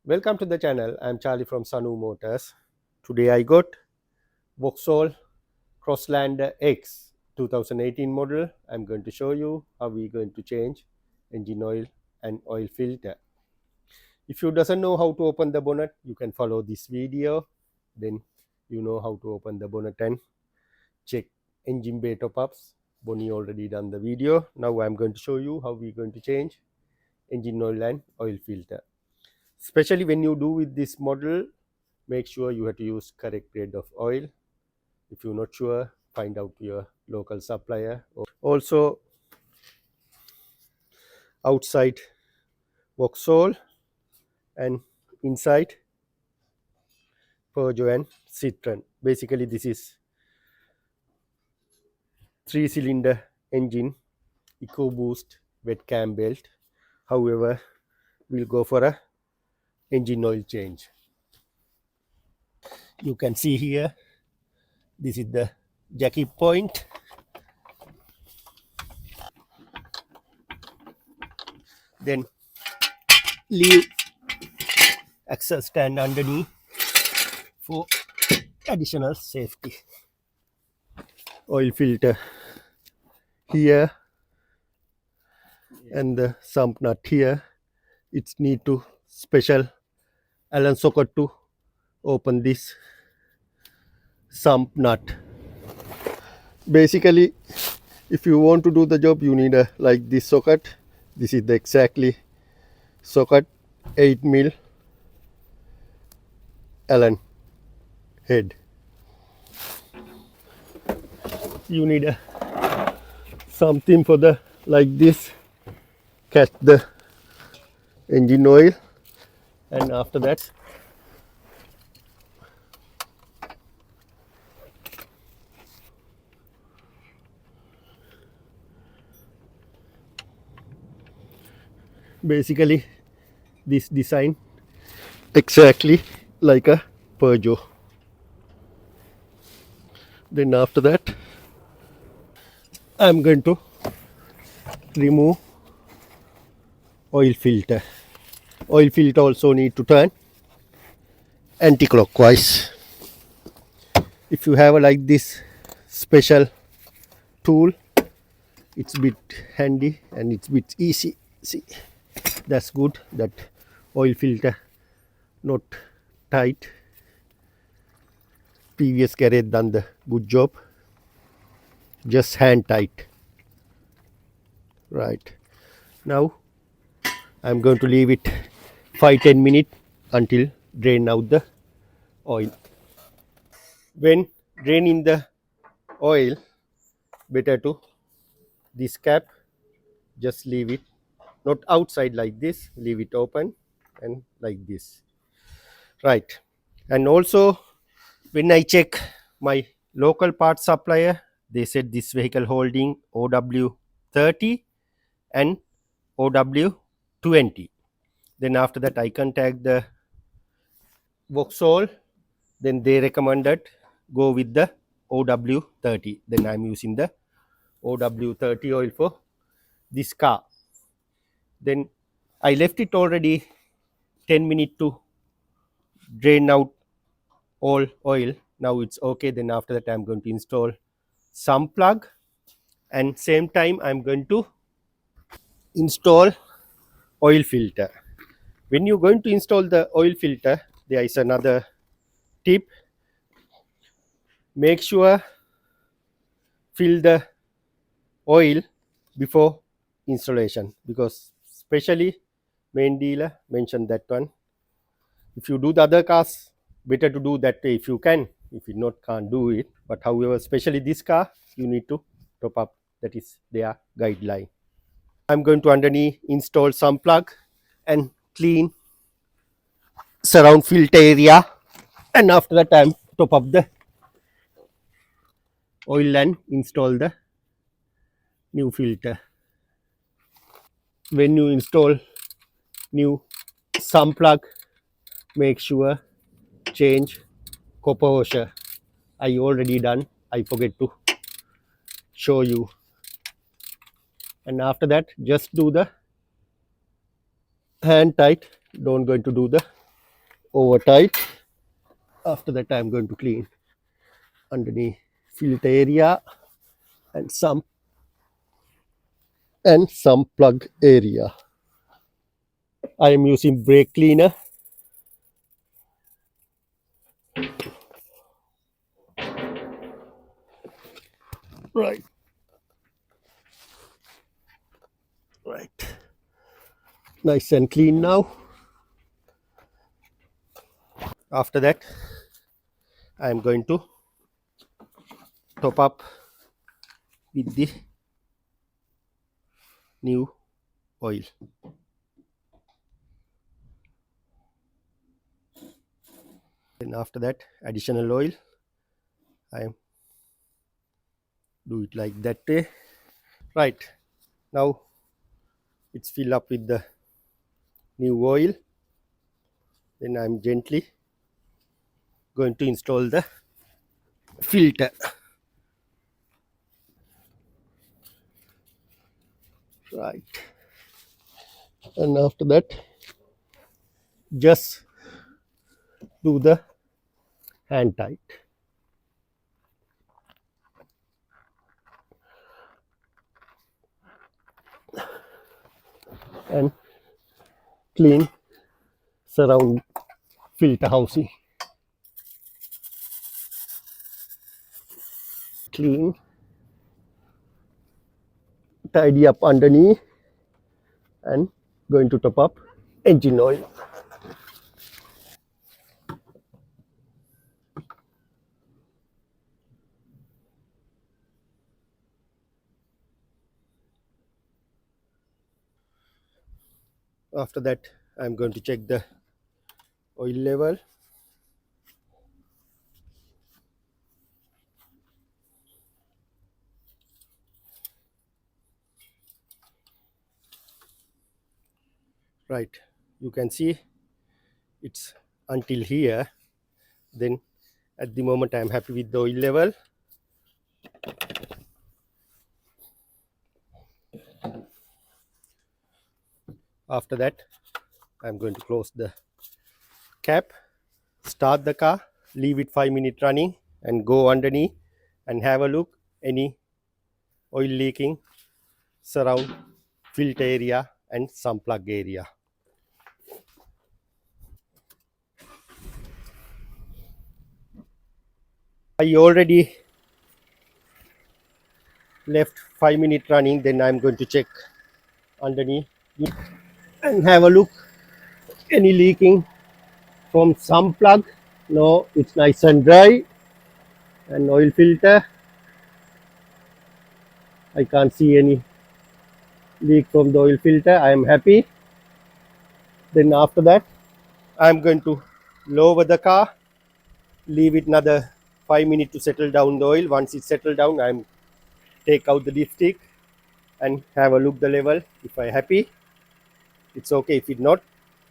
Welcome to the channel. I'm Charlie from Sanu Motors. Today I got Vauxhall Crossland X 2018 model. I'm going to show you how we're going to change engine oil and oil filter. If you doesn't know how to open the bonnet, you can follow this video. Then you know how to open the bonnet and check engine bay top-ups. Bonnie already done the video. Now I'm going to show you how we're going to change engine oil and oil filter. Especially when you do with this model, make sure you have to use correct grade of oil. If you're not sure, find out your local supplier. Also, outside Vauxhall and inside Peugeot and Citroen. Basically, this is 3-cylinder engine, EcoBoost wet cam belt. However, we'll go for a engine oil change. You can see here, this is the jacky point. Then leave access stand underneath for additional safety. Oil filter here and the sump nut here. It's need to special Allen socket to open this sump nut. Basically, if you want to do the job, you need a like this socket. This is the exactly socket, 8mm Allen head. You need a something for the like this, catch the engine oil, and after that basically this design exactly like a Peugeot. Then after that I'm going to remove oil filter. Oil filter also need to turn anti-clockwise. If you have a like this special tool, it's a bit handy and it's a bit easy. See, that's good that oil filter not tight. Previous garage done the good job. Just hand tight. Right. Now I'm going to leave it 5-10 minutes until drain out the oil. When draining the oil, better to this cap, just leave it not outside like this, leave it open and like this. Right. And also when I check my local parts supplier, they said this vehicle holding OW30 and OW20. Then after that I contact the Vauxhall, then they recommended go with the OW30. Then I'm using the OW30 oil for this car. Then I left it already 10 minutes to drain out all oil. Now it's okay. Then after that I'm going to install some plug, and same time I'm going to install oil filter. When you're going to install the oil filter, there is another tip. Make sure fill the oil before installation, because especially main dealer mentioned that one. If you do the other cars, better to do that way if you can. If you not, can't do it. But however, especially this car, you need to top up. That is their guideline. I'm going to underneath install some plug and clean surround filter area, and after that I'm top up the oil and install the new filter. When you install new sump plug, make sure change copper washer. I already done, I forget to show you. And after that just do the hand tight, don't going to do the over tight. After that, I'm going to clean underneath filter area and some plug area. I am using brake cleaner. Right, right. Nice and clean now. After that, I am going to top up with the new oil. Then after that, additional oil. I am do it like that way. Right, now it's fill up with the new oil. Then I'm gently going to install the filter. Right, and after that, just do the hand tight. And clean surround filter housing. Clean, tidy up underneath, and going to top up engine oil. After that, I'm going to check the oil level. Right, you can see it's until here. Then at the moment I'm happy with the oil level. After that, I'm going to close the cap, start the car, leave it 5 minutes running, and go underneath and have a look any oil leaking surround filter area and some plug area. I already left 5 minutes running. Then I'm going to check underneath and have a look any leaking from some plug. No, it's nice and dry. And oil filter, I can't see any leak from the oil filter. I am happy. Then after that, I'm going to lower the car, leave it another 5 minutes to settle down the oil. Once it's settled down, I'm take out the dipstick and have a look the level. If I happy, it's okay. If it not,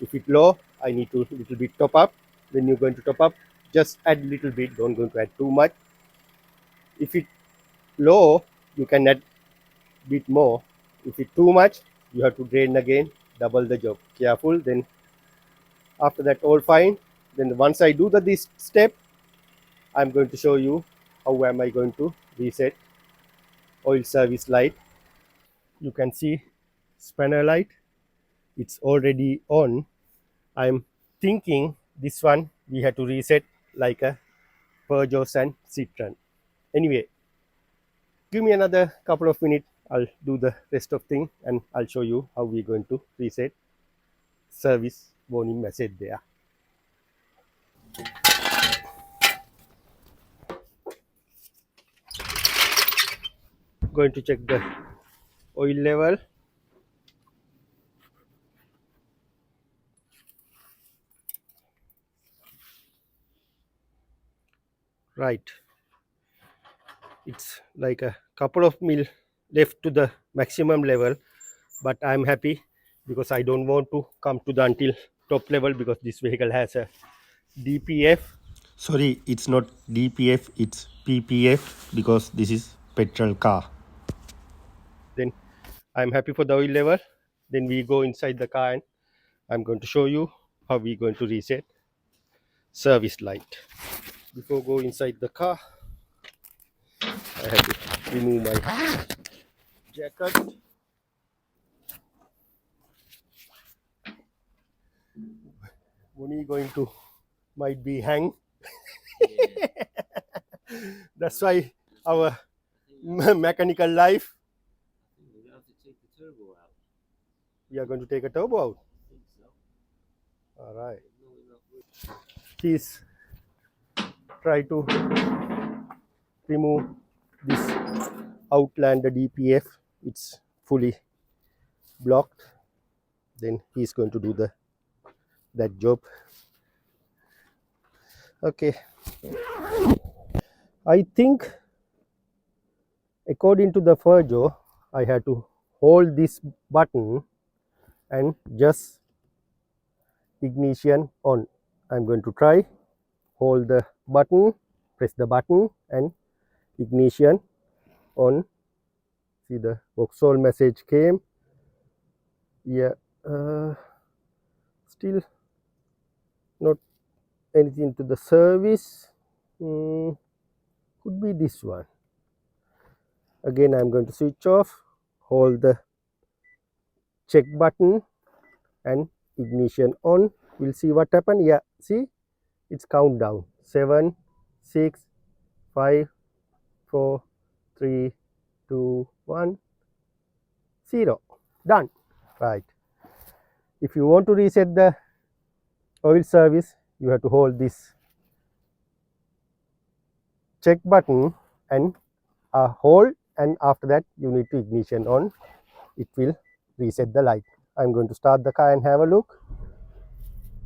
if it low, I need to little bit top up. Then you're going to top up, just add little bit, don't going to add too much. If it low, you can add bit more. If it too much, you have to drain again, double the job. Careful. Then after that, all fine. Then once I do this step, I'm going to show you how am I going to reset oil service light. You can see spanner light, it's already on. I'm thinking this one we have to reset like a Peugeot and Citroen. Anyway, give me another couple of minutes. I'll do the rest of thing and I'll show you how we're going to reset service warning message there. Going to check the oil level. Right, it's like a couple of mil left to the maximum level, but I'm happy because I don't want to come to the until top level because this vehicle has a DPF. Sorry, it's not DPF, it's PPF because this is petrol car. Then I'm happy for the oil level. Then we go inside the car and I'm going to show you how we're going to reset service light. Before go inside the car, I have to remove my jacket. Muni going to might be hang. That's why our mechanical life. We have to take the turbo out. We are going to take a turbo out. I think so. All right. No enough room. Please try to remove this Outlander DPF. It's fully blocked. Then he's going to do that job. Okay. I think according to the Peugeot, I had to hold this button and just ignition on. I'm going to try. Hold the button, press the button and ignition on. See, the Vauxhall message came. Yeah, still not anything to the service. Could be this one. Again, I'm going to switch off, hold the check button and ignition on. We'll see what happened. Yeah, see, it's countdown. 7, 6, 5, 4, 3, 2, 1, 0. Done. Right. If you want to reset the oil service, you have to hold this check button and hold, and after that you need to ignition on. It will reset the light. I'm going to start the car and have a look.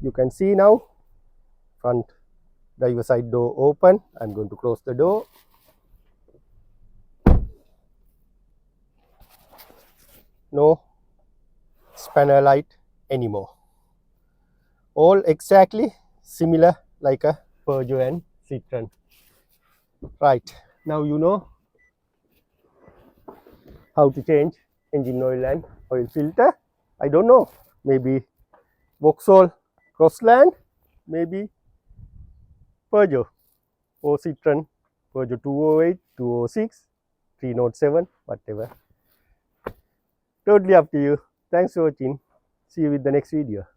You can see now front driver side door open. I'm going to close the door. No spanner light anymore. All exactly similar like a Peugeot and Citroen. Right, now you know how to change engine oil and oil filter. I don't know, maybe Vauxhall Crossland, maybe Peugeot or Citroen, Peugeot 208, 206, 307, whatever. Totally up to you. Thanks for watching. See you with the next video.